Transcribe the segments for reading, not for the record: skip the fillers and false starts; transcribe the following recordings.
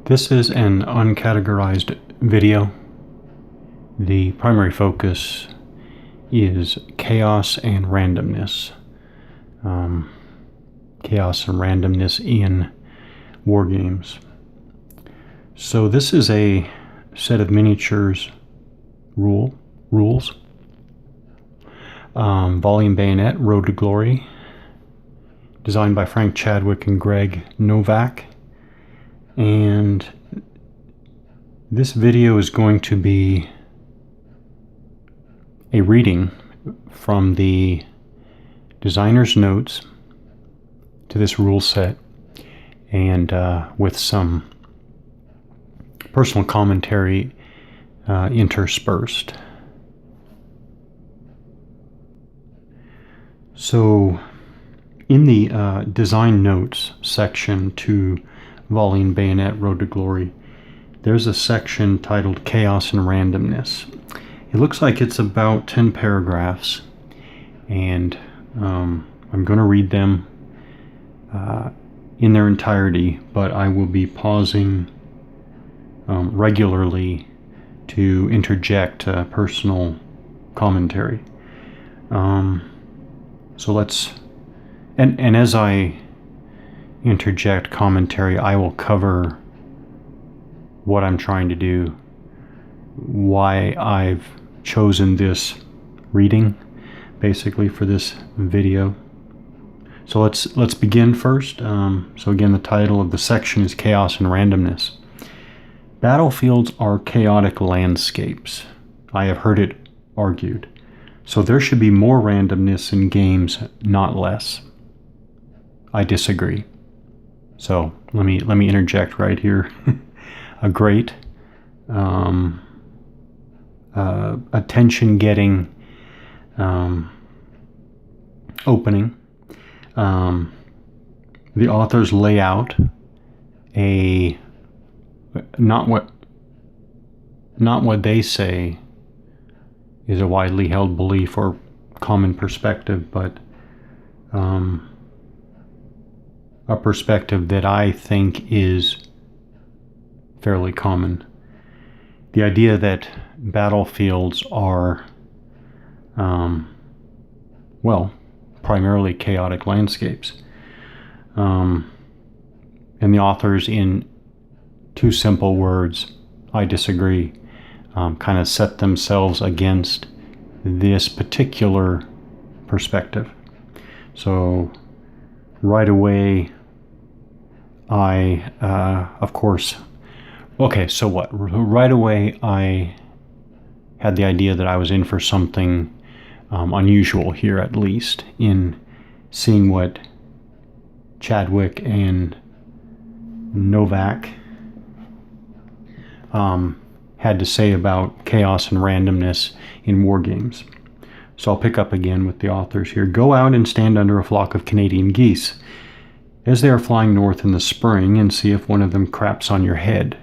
This is an uncategorized video. The primary focus is chaos and randomness. Chaos and randomness in Wargames. So this is a set of miniatures rules. Volley and Bayonet, Road to Glory, designed by Frank Chadwick and Greg Novak. And this video is going to be a reading from the designer's notes to this rule set, and with some personal commentary interspersed. So in the design notes section to Volley and Bayonet, Road to Glory, there's a section titled Chaos and Randomness. It looks like it's about 10 paragraphs, and I'm going to read them in their entirety, but I will be pausing regularly to interject personal commentary. So let's, and as I interject commentary, I will cover what I'm trying to do, why I've chosen this reading basically for this video. So let's begin first. So again, the title of the section is Chaos and Randomness. Battlefields are chaotic landscapes. I have heard it argued. So there should be more randomness in games, not less. I disagree. So let me interject right here. A great attention-getting opening. The authors lay out a not what they say is a widely held belief or common perspective, but a perspective that I think is fairly common. The idea that battlefields are, primarily chaotic landscapes. And the authors, in two simple words, I disagree, kind of set themselves against this particular perspective. So right away, right away I had the idea that I was in for something unusual here, at least, in seeing what Chadwick and Novak had to say about chaos and randomness in Wargames. So I'll pick up again with the authors here. Go out and stand under a flock of Canadian geese as they are flying north in the spring, and see if one of them craps on your head.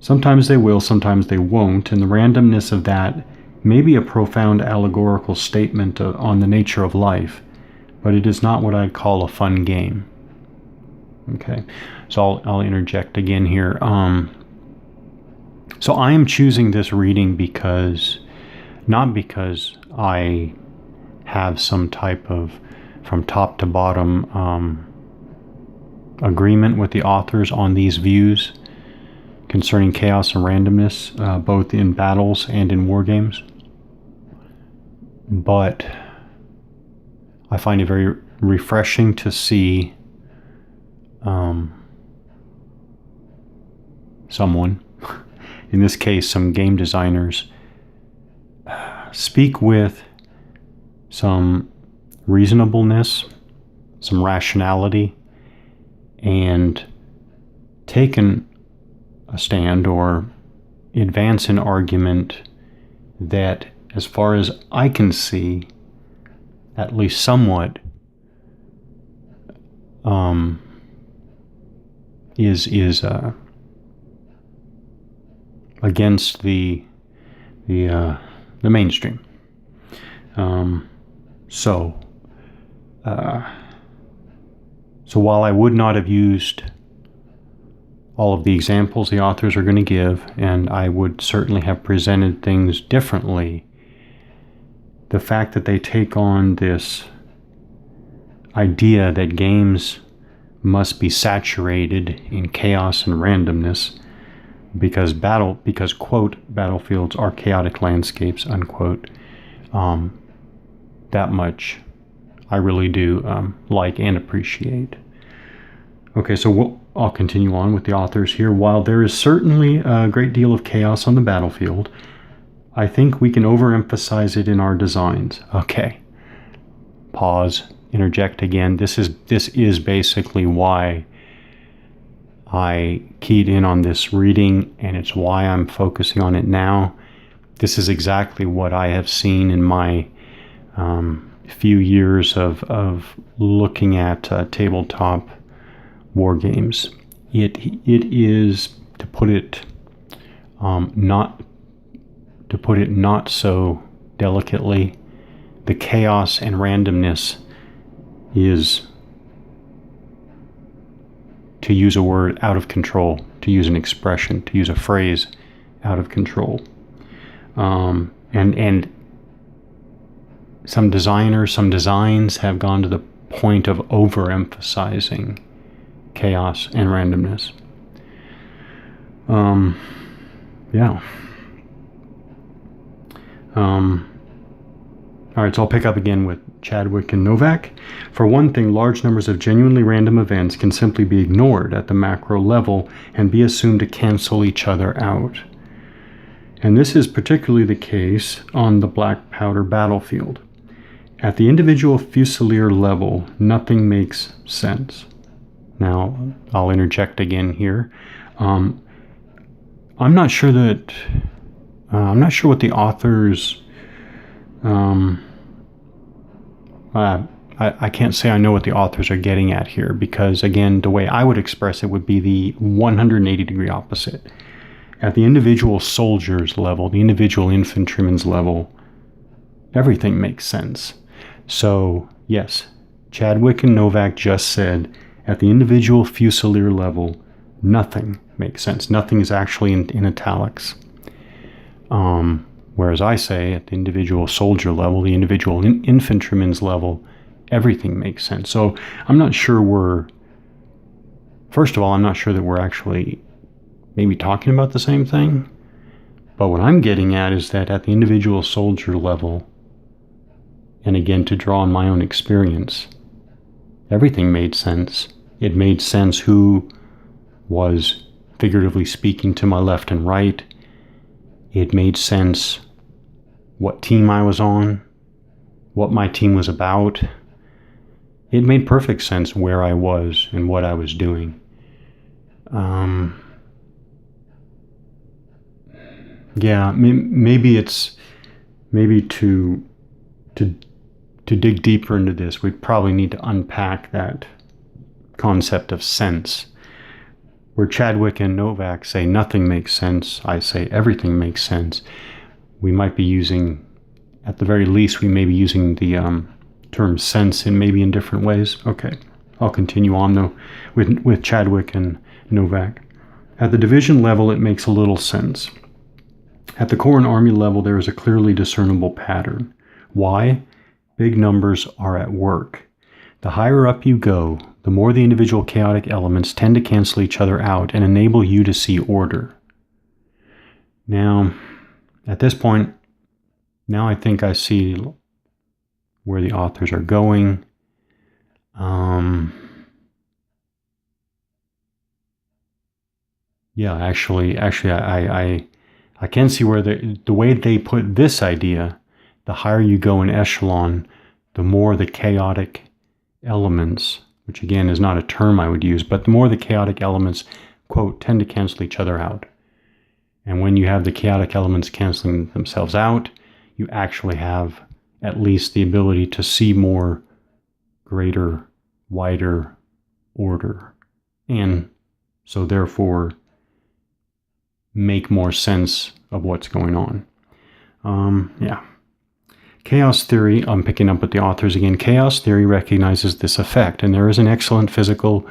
Sometimes they will, sometimes they won't, and the randomness of that may be a profound allegorical statement on the nature of life, but it is not what I'd call a fun game. Okay, so I'll interject again here. So I am choosing this reading not because I have some type of, from top to bottom, agreement with the authors on these views concerning chaos and randomness, both in battles and in wargames. But I find it very refreshing to see someone, in this case some game designers, speak with some reasonableness, some rationality, and taken a stand or advance an argument that, as far as I can see, at least somewhat, is against the mainstream. So while I would not have used all of the examples the authors are going to give, and I would certainly have presented things differently. The fact that they take on this idea that games must be saturated in chaos and randomness because quote, battlefields are chaotic landscapes, unquote. That much I really do like and appreciate. Okay, so I'll continue on with the authors here. While there is certainly a great deal of chaos on the battlefield, I think we can overemphasize it in our designs. Okay, pause, interject again. This is basically why I keyed in on this reading, and it's why I'm focusing on it now. This is exactly what I have seen in my few years of looking at tabletop war games. It is, to put it not so delicately, the chaos and randomness is, to use a word, out of control, to use an expression, to use a phrase, out of control. And some designs have gone to the point of overemphasizing chaos and randomness. Yeah. All right, so I'll pick up again with Chadwick and Novak. For one thing, large numbers of genuinely random events can simply be ignored at the macro level and be assumed to cancel each other out. And this is particularly the case on the black powder battlefield. At the individual fusilier level, nothing makes sense. Now, I'll interject again here. I'm not sure what the authors. I can't say I know what the authors are getting at here, because again, the way I would express it would be the 180-degree opposite. At the individual soldier's level, the individual infantryman's level, everything makes sense. So, yes, Chadwick and Novak just said, at the individual fusilier level, nothing makes sense. Nothing is actually in italics. Whereas I say, at the individual soldier level, the individual infantryman's level, everything makes sense. So I'm not sure first of all, I'm not sure that we're actually maybe talking about the same thing. But what I'm getting at is that at the individual soldier level, and again, to draw on my own experience, everything made sense. It made sense who was, figuratively speaking, to my left and right. It made sense what team I was on, what my team was about. It made perfect sense where I was and what I was doing. Yeah, maybe to dig deeper into this, we probably need to unpack that concept of sense. Where Chadwick and Novak say nothing makes sense, I say everything makes sense. We might be using, at the very least, we may be using the term sense in different ways. Okay, I'll continue on though with Chadwick and Novak. At the division level, it makes a little sense. At the corps and army level, there is a clearly discernible pattern. Why? Big numbers are at work. The higher up you go, the more the individual chaotic elements tend to cancel each other out and enable you to see order. Now, at this point, now I think I see where the authors are going. Yeah, actually, I can see where the way they put this idea, the higher you go in echelon, the more the chaotic elements, which again is not a term I would use, but the more the chaotic elements, quote, tend to cancel each other out. And when you have the chaotic elements canceling themselves out, you actually have at least the ability to see more, greater, wider order. And so therefore make more sense of what's going on. Yeah. Chaos theory, I'm picking up with the authors again. Chaos theory recognizes this effect, and there is an excellent physical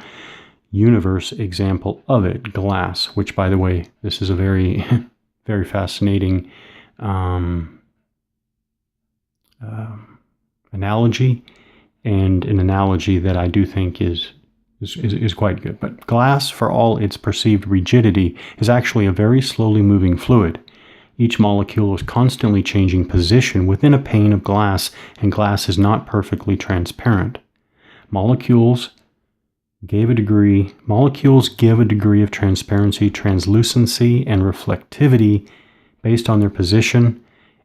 universe example of it, glass, which, by the way, this is a very, very fascinating analogy, and an analogy that I do think is quite good. But glass, for all its perceived rigidity, is actually a very slowly moving fluid. Each molecule is constantly changing position within a pane of glass, and glass is not perfectly transparent. Molecules give a degree of transparency, translucency, and reflectivity based on their position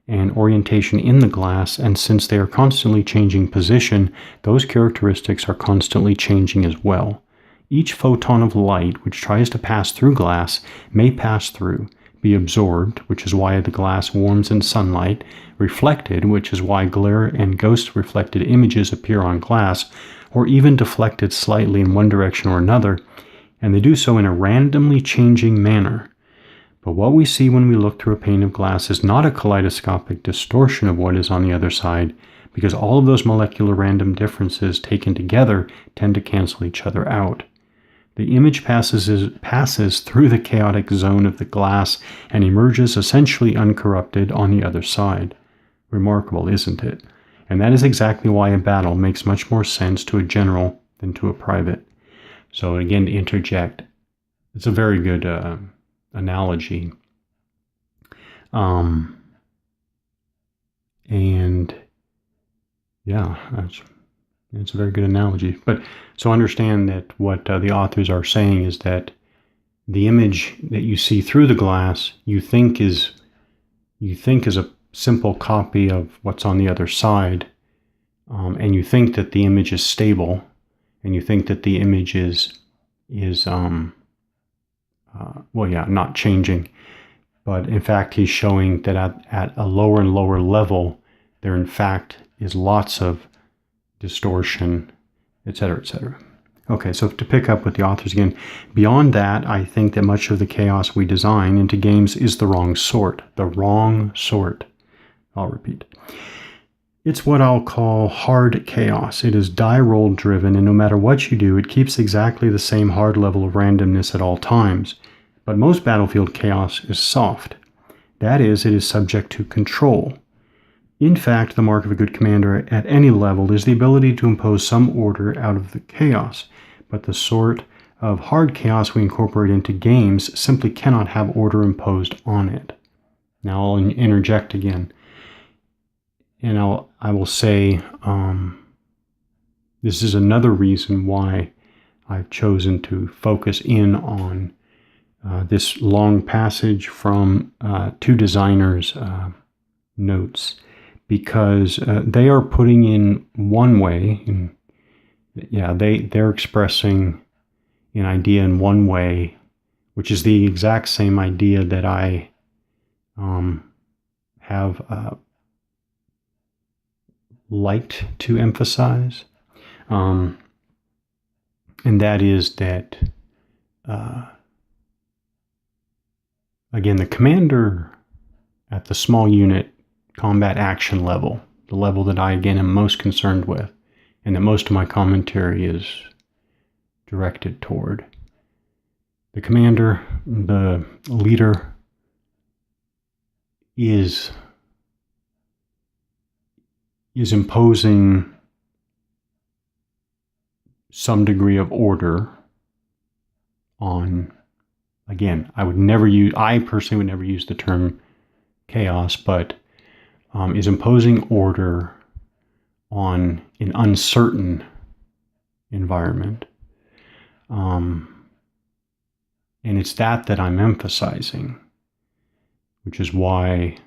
and orientation in the glass, and since they are constantly changing position, those characteristics are constantly changing as well. Each photon of light which tries to pass through glass may pass through, be absorbed, which is why the glass warms in sunlight, reflected, which is why glare and ghost-reflected images appear on glass, or even deflected slightly in one direction or another, and they do so in a randomly changing manner. But what we see when we look through a pane of glass is not a kaleidoscopic distortion of what is on the other side, because all of those molecular random differences taken together tend to cancel each other out. The image passes through the chaotic zone of the glass and emerges essentially uncorrupted on the other side. Remarkable, isn't it? And that is exactly why a battle makes much more sense to a general than to a private. So again, to interject, it's a very good analogy. And yeah, it's a very good analogy. But so understand that what the authors are saying is that the image that you see through the glass, you think is a simple copy of what's on the other side, and you think that the image is stable, and you think that the image is not changing. But in fact, he's showing that at a lower and lower level, there in fact is lots of distortion, etc., etc. Okay, so to pick up with the authors again, beyond that, I think that much of the chaos we design into games is the wrong sort. The wrong sort. I'll repeat. It's what I'll call hard chaos. It is die roll driven, and no matter what you do, it keeps exactly the same hard level of randomness at all times. But most battlefield chaos is soft. That is, it is subject to control. In fact, the mark of a good commander at any level is the ability to impose some order out of the chaos, but the sort of hard chaos we incorporate into games simply cannot have order imposed on it. Now I'll interject again, and I will say this is another reason why I've chosen to focus in on this long passage from two designers' notes, because they are putting in one way, they're expressing an idea in one way, which is the exact same idea that I have liked to emphasize, and that is that again, the commander at the small unit combat action level, the level that I again am most concerned with, and that most of my commentary is directed toward. The commander, the leader, is imposing some degree of order on, again, I personally would never use the term chaos, but is imposing order on an uncertain environment. And it's that I'm emphasizing, which is why,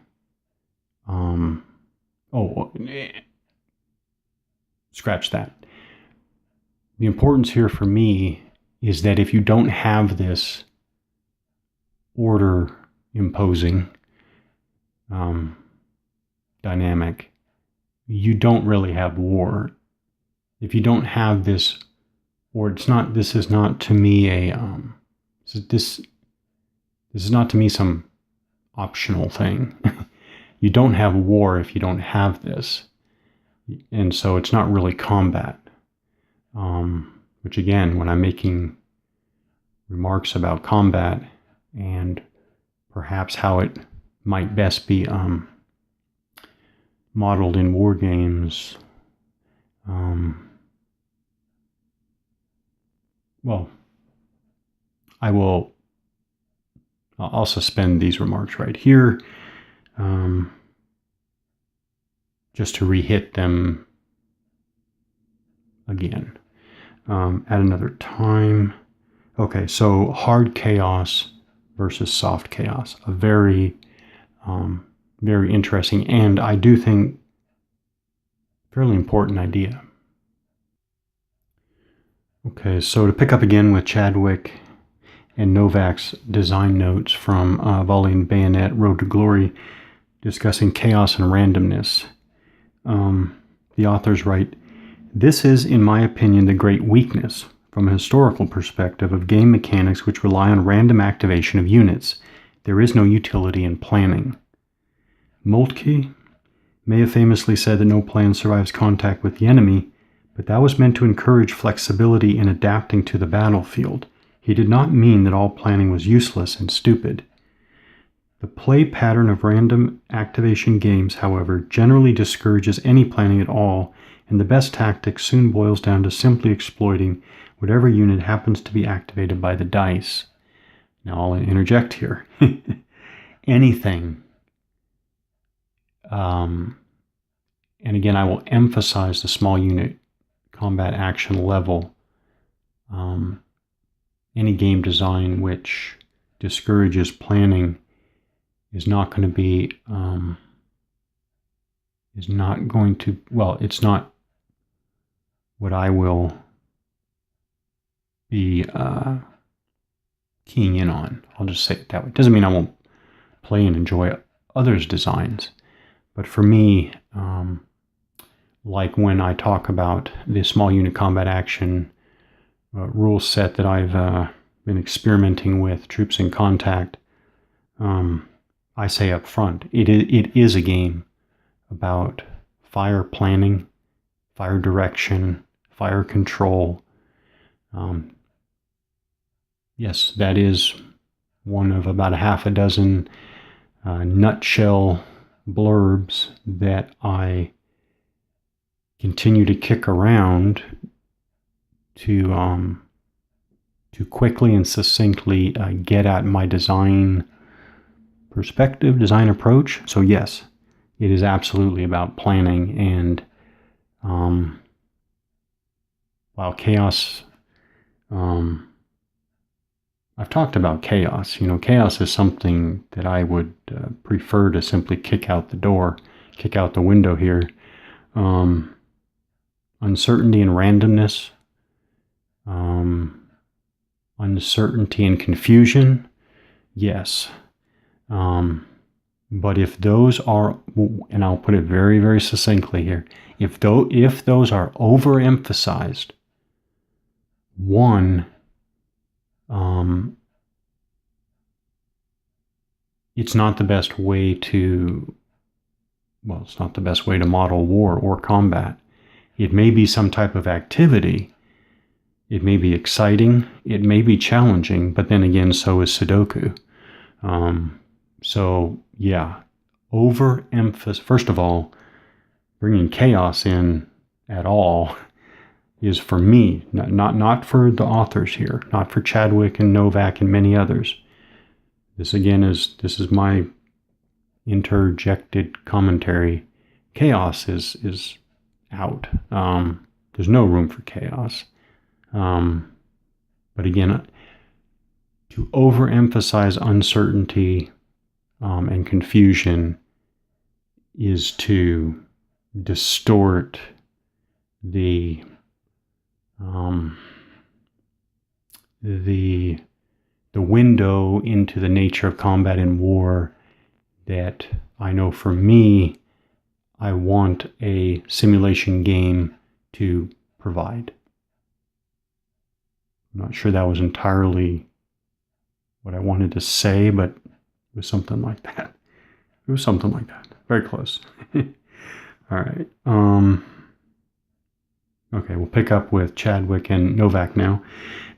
scratch that. The importance here for me is that if you don't have this order imposing dynamic, you don't really have war. If you don't have this, or this is not to me this is not to me some optional thing. You don't have war if you don't have this, and so it's not really combat. Which again, when I'm making remarks about combat and perhaps how it might best be modeled in Wargames. Well, I'll suspend these remarks right here, just to re-hit them again at another time. Okay, so hard chaos versus soft chaos, a very, very interesting, and I do think fairly important idea. Okay, so to pick up again with Chadwick and Novak's design notes from Volley and Bayonet, Road to Glory, discussing chaos and randomness. The authors write, "This is, in my opinion, the great weakness, from a historical perspective, of game mechanics which rely on random activation of units. There is no utility in planning." Moltke may have famously said that no plan survives contact with the enemy, but that was meant to encourage flexibility in adapting to the battlefield. He did not mean that all planning was useless and stupid. The play pattern of random activation games, however, generally discourages any planning at all, and the best tactic soon boils down to simply exploiting whatever unit happens to be activated by the dice. Now I'll interject here. Anything. And again, I will emphasize the small unit combat action level. Any game design which discourages planning is not going to be, it's not what I will be keying in on. I'll just say it that way. It doesn't mean I won't play and enjoy others' designs, but for me, like when I talk about the small unit combat action rule set that I've been experimenting with, Troops in Contact, I say up front, it is a game about fire planning, fire direction, fire control. Yes, that is one of about a half a dozen nutshell blurbs that I continue to kick around to quickly and succinctly get at my design perspective, design approach. So yes, it is absolutely about planning, and while chaos, I've talked about chaos. Chaos is something that I would prefer to simply kick out the window here. Uncertainty and randomness, uncertainty and confusion, yes. But if those are, and I'll put it very, very succinctly here, if those are overemphasized, one, it's not the best way to model war or combat. It may be some type of activity. It may be exciting. It may be challenging, but then again, so is Sudoku. So yeah, overemphasis. First of all, bringing chaos in at all is, for me, not for the authors here, not for Chadwick and Novak and many others. This is my interjected commentary. Chaos is out. There's no room for chaos. But again, to overemphasize uncertainty and confusion is to distort the window into the nature of combat and war that I know for me, I want a simulation game to provide. I'm not sure that was entirely what I wanted to say, but it was something like that. Very close. All right. Okay, we'll pick up with Chadwick and Novak now.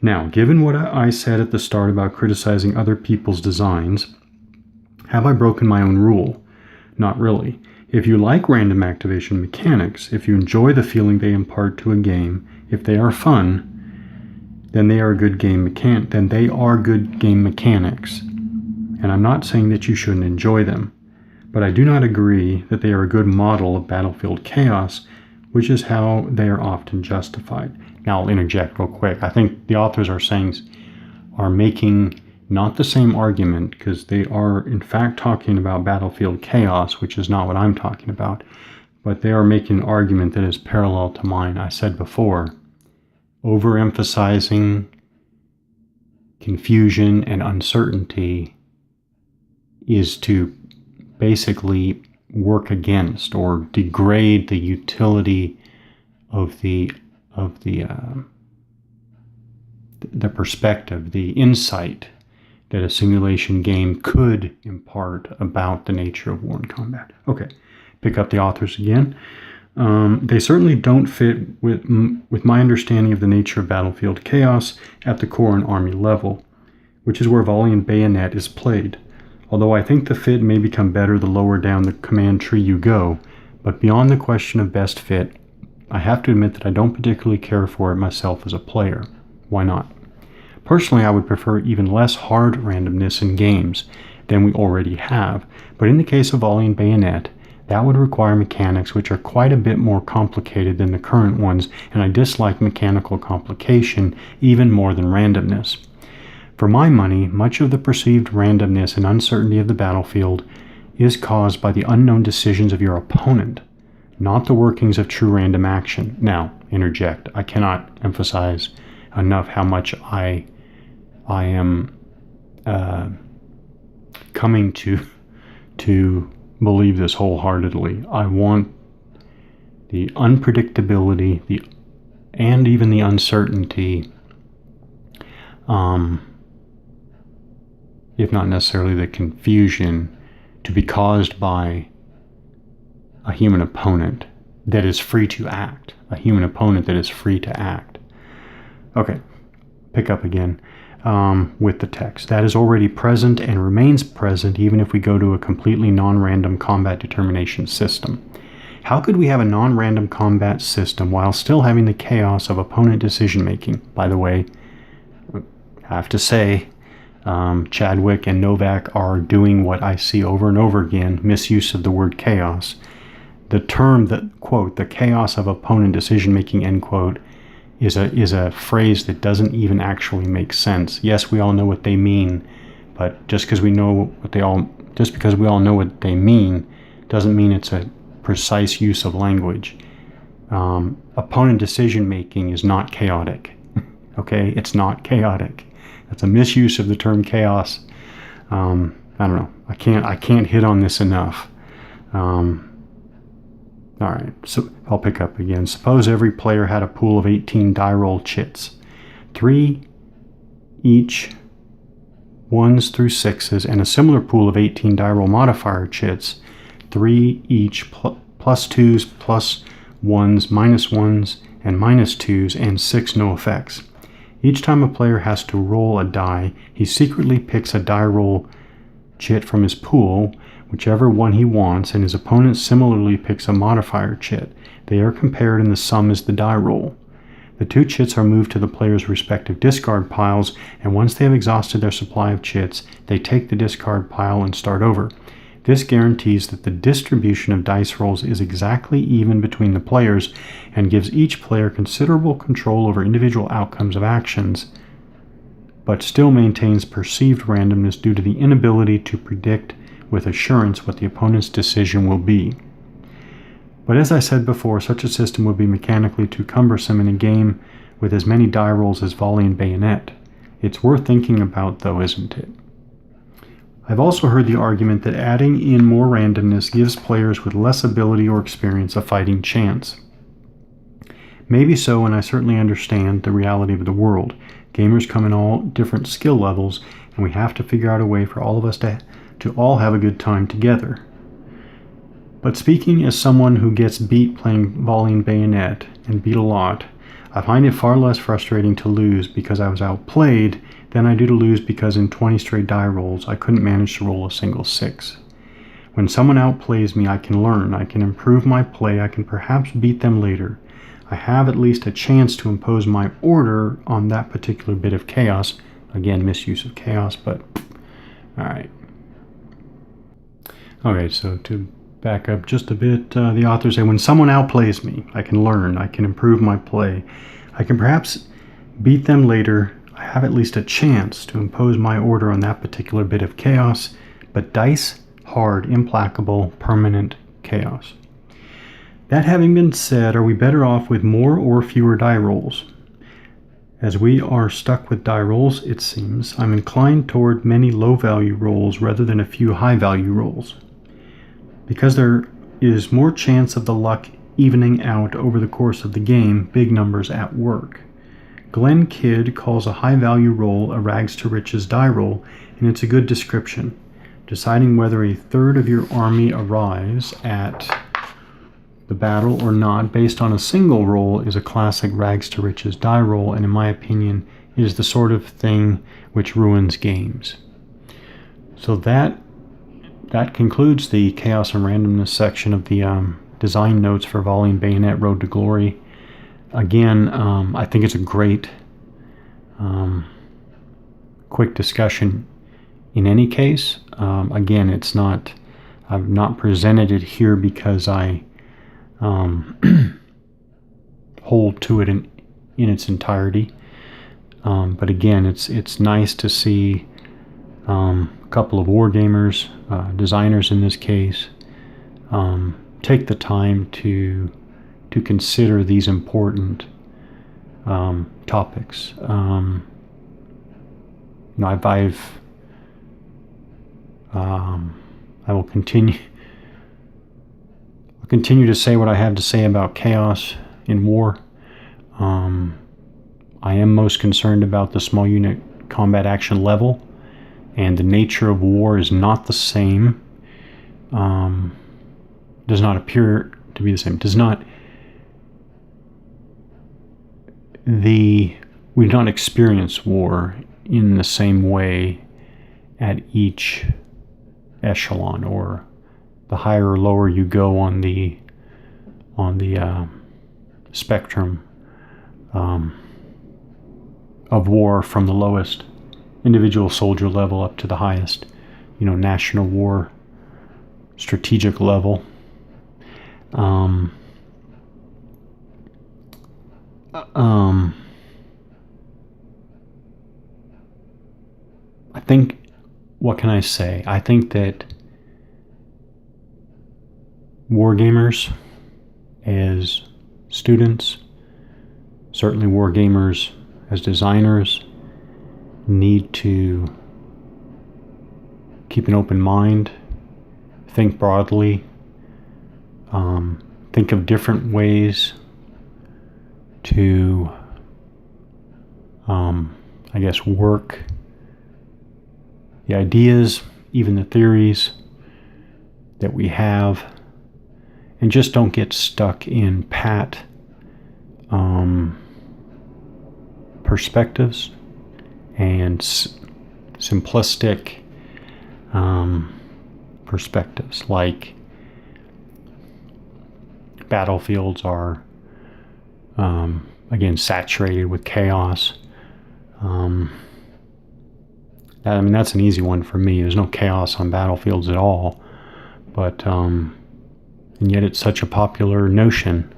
Now, given what I said at the start about criticizing other people's designs, have I broken my own rule? Not really. If you like random activation mechanics, if you enjoy the feeling they impart to a game, if they are fun, then they are good game mechanics. And I'm not saying that you shouldn't enjoy them, but I do not agree that they are a good model of battlefield chaos, which is how they are often justified. Now I'll interject real quick. I think the authors are making not the same argument, because they are in fact talking about battlefield chaos, which is not what I'm talking about, but they are making an argument that is parallel to mine. I said before, overemphasizing confusion and uncertainty is to basically work against or degrade the utility of the perspective, the insight that a simulation game could impart about the nature of war and combat. Okay, pick up the authors again. They certainly don't fit with my understanding of the nature of battlefield chaos at the Corps and Army level, which is where Volley and Bayonet is played. Although I think the fit may become better the lower down the command tree you go, but beyond the question of best fit, I have to admit that I don't particularly care for it myself as a player. Why not? Personally, I would prefer even less hard randomness in games than we already have, but in the case of Volley and Bayonet, that would require mechanics which are quite a bit more complicated than the current ones, and I dislike mechanical complication even more than randomness. For my money, much of the perceived randomness and uncertainty of the battlefield is caused by the unknown decisions of your opponent, not the workings of true random action. Now, interject, I cannot emphasize enough how much I am coming to believe this wholeheartedly. I want the unpredictability, and even the uncertainty, if not necessarily the confusion, to be caused by a human opponent that is free to act. A human opponent that is free to act. Okay, pick up again with the text. That is already present and remains present even if we go to a completely non-random combat determination system. How could we have a non-random combat system while still having the chaos of opponent decision-making? By the way, I have to say, Chadwick and Novak are doing what I see over and over again, misuse of the word chaos. The term that, quote, the chaos of opponent decision-making, end quote, is a phrase that doesn't even actually make sense. Yes, we all know what they mean, but just because we all know what they mean doesn't mean it's a precise use of language. Opponent decision-making is not chaotic. Okay, it's not chaotic. That's a misuse of the term chaos. I don't know. I can't hit on this enough. All right, so I'll pick up again. Suppose every player had a pool of 18 die roll chits, 3 each 1s through 6s, and a similar pool of 18 die roll modifier chits, 3 each plus 2s, plus 1s, minus 1s, and minus 2s, and 6 no effects. Each time a player has to roll a die, he secretly picks a die roll chit from his pool, whichever one he wants, and his opponent similarly picks a modifier chit. They are compared and the sum is the die roll. The two chits are moved to the player's respective discard piles, and once they have exhausted their supply of chits, they take the discard pile and start over. This guarantees that the distribution of dice rolls is exactly even between the players and gives each player considerable control over individual outcomes of actions, but still maintains perceived randomness due to the inability to predict with assurance what the opponent's decision will be. But as I said before, such a system would be mechanically too cumbersome in a game with as many die rolls as Volley and Bayonet. It's worth thinking about, though, isn't it? I've also heard the argument that adding in more randomness gives players with less ability or experience a fighting chance. Maybe so, and I certainly understand the reality of the world. Gamers come in all different skill levels, and we have to figure out a way for all of us to all have a good time together. But speaking as someone who gets beat playing Volley and Bayonet, and beat a lot, I find it far less frustrating to lose because I was outplayed than I do to lose because in 20 straight die rolls I couldn't manage to roll a single 6. When someone outplays me, I can learn, I can improve my play, I can perhaps beat them later. I have at least a chance to impose my order on that particular bit of chaos. Again, misuse of chaos, but alright. Okay, so to back up just a bit, the authors say, when someone outplays me, I can learn, I can improve my play. I can perhaps beat them later. I have at least a chance to impose my order on that particular bit of chaos, but dice, hard, implacable, permanent chaos. That having been said, are we better off with more or fewer die rolls? As we are stuck with die rolls, it seems, I'm inclined toward many low-value rolls rather than a few high-value rolls. Because there is more chance of the luck evening out over the course of the game, big numbers at work. Glenn Kidd calls a high-value roll a rags to riches die roll, and it's a good description. Deciding whether a third of your army arrives at the battle or not based on a single roll is a classic rags to riches die roll, and in my opinion is the sort of thing which ruins games. So that concludes the Chaos and Randomness section of the design notes for Volley and Bayonet Road to Glory. Again, I think it's a great quick discussion in any case. Again, I've not presented it here because I hold to it in its entirety. But again, it's nice to see a couple of wargamers, designers in this case, take the time to consider these important topics. I will continue to say what I have to say about chaos in war. I am most concerned about the small unit combat action level, and the nature of war is not the same. Does not appear to be the same. We do not experience war in the same way at each echelon, or the higher or lower you go on the spectrum of war, from the lowest individual soldier level up to the highest, national war strategic level. I think, what can I say? I think that wargamers as students, certainly wargamers as designers, need to keep an open mind, think broadly, think of different ways to, work the ideas, even the theories that we have, and just don't get stuck in pat perspectives and simplistic perspectives, like battlefields are again saturated with chaos. That's an easy one for me. There's no chaos on battlefields at all, but and yet it's such a popular notion.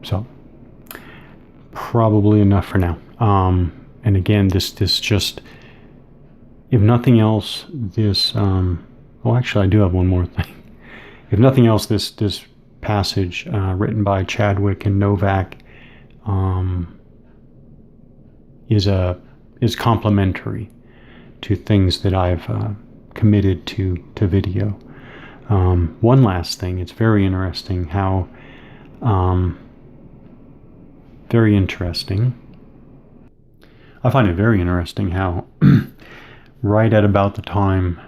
So probably enough for now. And again, this just, if nothing else, this actually I do have one more thing. If nothing else, this passage written by Chadwick and Novak is complementary to things that I've committed to video. One last thing, it's very interesting how I find it very interesting how right at about the time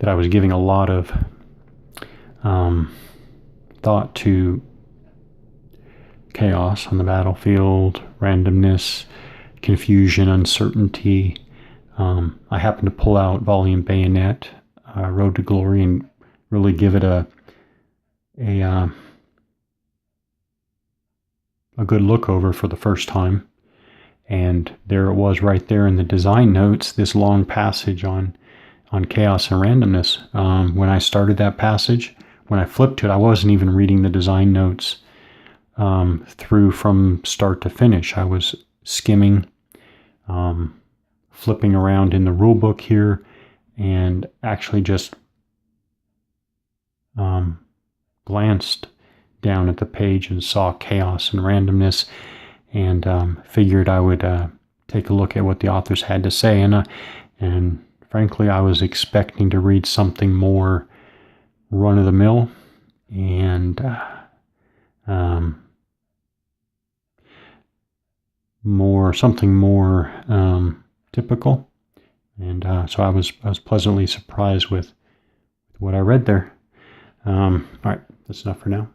that I was giving a lot of thought to chaos on the battlefield, randomness, confusion, uncertainty. I happened to pull out Volley and Bayonet, Road to Glory, and really give it a good look over for the first time. And there it was right there in the design notes, this long passage on chaos and randomness. When I started that passage, when I flipped to it, I wasn't even reading the design notes through from start to finish. I was skimming, flipping around in the rule book here, and actually just glanced down at the page and saw chaos and randomness, and figured I would take a look at what the authors had to say. And frankly, I was expecting to read something more run-of-the-mill and something more typical. And so I was pleasantly surprised with what I read there. All right, that's enough for now.